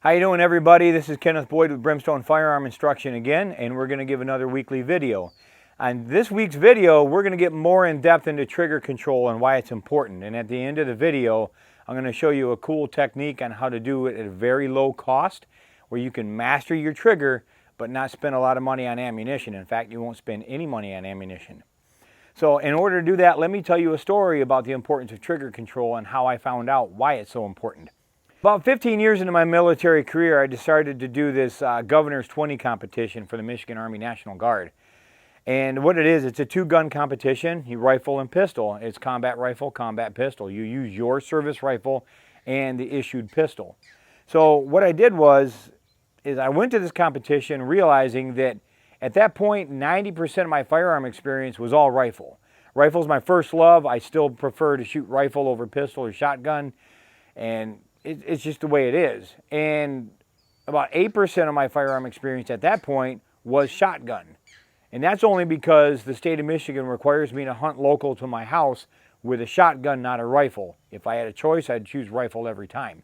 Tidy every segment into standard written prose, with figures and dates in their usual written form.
How you doing, everybody? This is Kenneth Boyd with Brimstone Firearm Instruction again, and we're going to give another weekly video. On this week's video, we're going to get more in depth into trigger control and why it's important. And at the end of the video, I'm going to show you a cool technique on how to do it at a very low cost, where you can master your trigger but not spend a lot of money on ammunition. In fact, you won't spend any money on ammunition. So in order to do that, let me tell you a story about the importance of trigger control and how I found out why it's so important. About 15 years into my military career, I decided to do this Governor's 20 competition for the Michigan Army National Guard. And what it is, it's a two-gun competition, rifle and pistol. It's combat rifle, combat pistol. You use your service rifle and the issued pistol. So what I did is I went to this competition realizing that at that point, 90% of my firearm experience was all rifle. Rifle's my first love. I still prefer to shoot rifle over pistol or shotgun. And it's just the way it is. And about 8% of my firearm experience at that point was shotgun. And that's only because the state of Michigan requires me to hunt local to my house with a shotgun, not a rifle. If I had a choice, I'd choose rifle every time.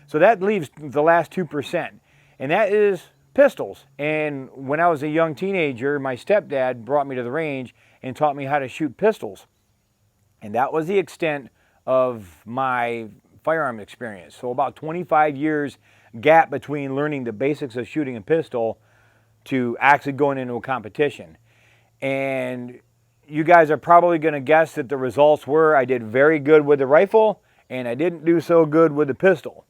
So that leaves the last 2%. And that is pistols. And when I was a young teenager, my stepdad brought me to the range and taught me how to shoot pistols. And that was the extent of my firearm experience. So about 25 years gap between learning the basics of shooting a pistol to actually going into a competition. And you guys are probably going to guess that the results were I did very good with the rifle and I didn't do so good with the pistol.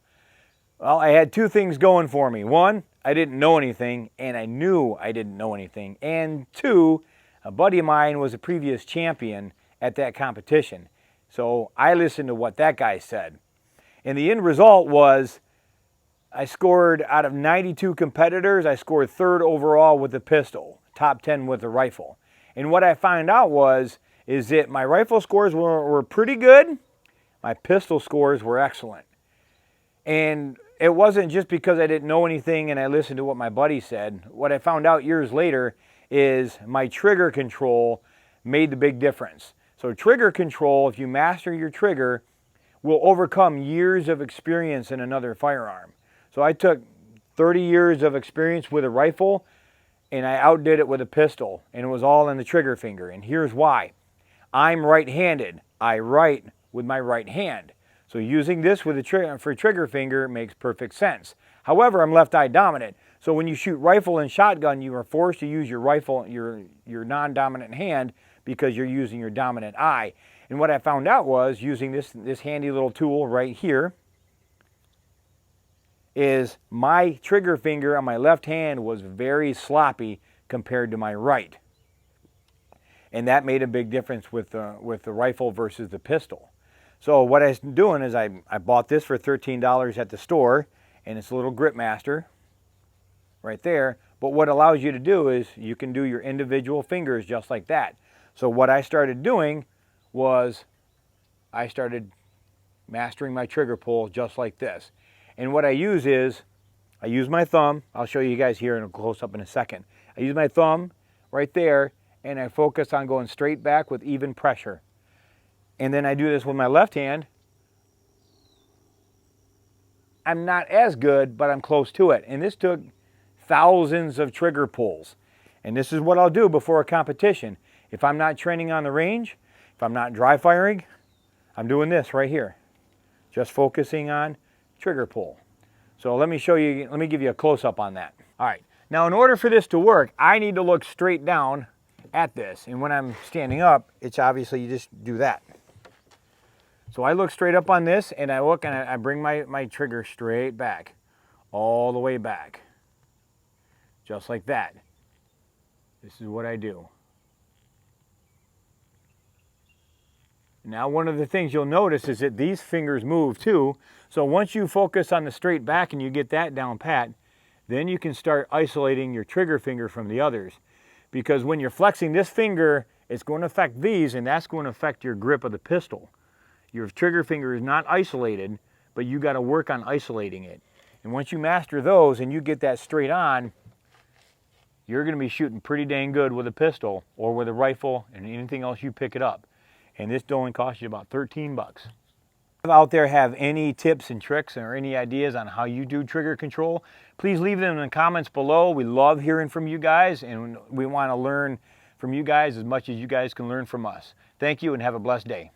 Well, I had two things going for me. One, I didn't know anything, and I knew I didn't know anything. And two, a buddy of mine was a previous champion at that competition. So I listened to what that guy said. And the end result was I scored, out of 92 competitors, I scored third overall with the pistol, top 10 with the rifle. And what I found out is that my rifle scores were pretty good, my pistol scores were excellent. And it wasn't just because I didn't know anything and I listened to what my buddy said. What I found out years later is my trigger control made the big difference. So trigger control, if you master your trigger, will overcome years of experience in another firearm. So I took 30 years of experience with a rifle and I outdid it with a pistol, and it was all in the trigger finger. And here's why. I'm right-handed. I write with my right hand. So using this with a for trigger finger makes perfect sense. However, I'm left-eye dominant. So when you shoot rifle and shotgun, you are forced to use your rifle, your non-dominant hand, because you're using your dominant eye. And what I found out was, using this handy little tool right here, is my trigger finger on my left hand was very sloppy compared to my right. And that made a big difference with the rifle versus the pistol. So what I was doing is I bought this for $13 at the store, and it's a little grip master right there. But what it allows you to do is you can do your individual fingers just like that. So what I started doing was I started mastering my trigger pull just like this. And what I use is, I use my thumb. I'll show you guys here in a close-up in a second. I use my thumb right there, and I focus on going straight back with even pressure. And then I do this with my left hand. I'm not as good, but I'm close to it. And this took thousands of trigger pulls. And this is what I'll do before a competition. If I'm not training on the range, if I'm not dry firing, I'm doing this right here. Just focusing on trigger pull. So let me give you a close-up on that. All right, now in order for this to work, I need to look straight down at this. And when I'm standing up, it's obviously you just do that. So I look straight up on this, and I look and I bring my trigger straight back, all the way back, just like that. This is what I do. Now, one of the things you'll notice is that these fingers move too. So once you focus on the straight back and you get that down pat, then you can start isolating your trigger finger from the others. Because when you're flexing this finger, it's going to affect these, and that's going to affect your grip of the pistol. Your trigger finger is not isolated, but you got to work on isolating it. And once you master those and you get that straight on, you're going to be shooting pretty dang good with a pistol or with a rifle and anything else you pick it up. And this only costs you about 13 bucks. Out there have any tips and tricks or any ideas on how you do trigger control, please leave them in the comments below. We love hearing from you guys, and we want to learn from you guys as much as you guys can learn from us. Thank you and have a blessed day.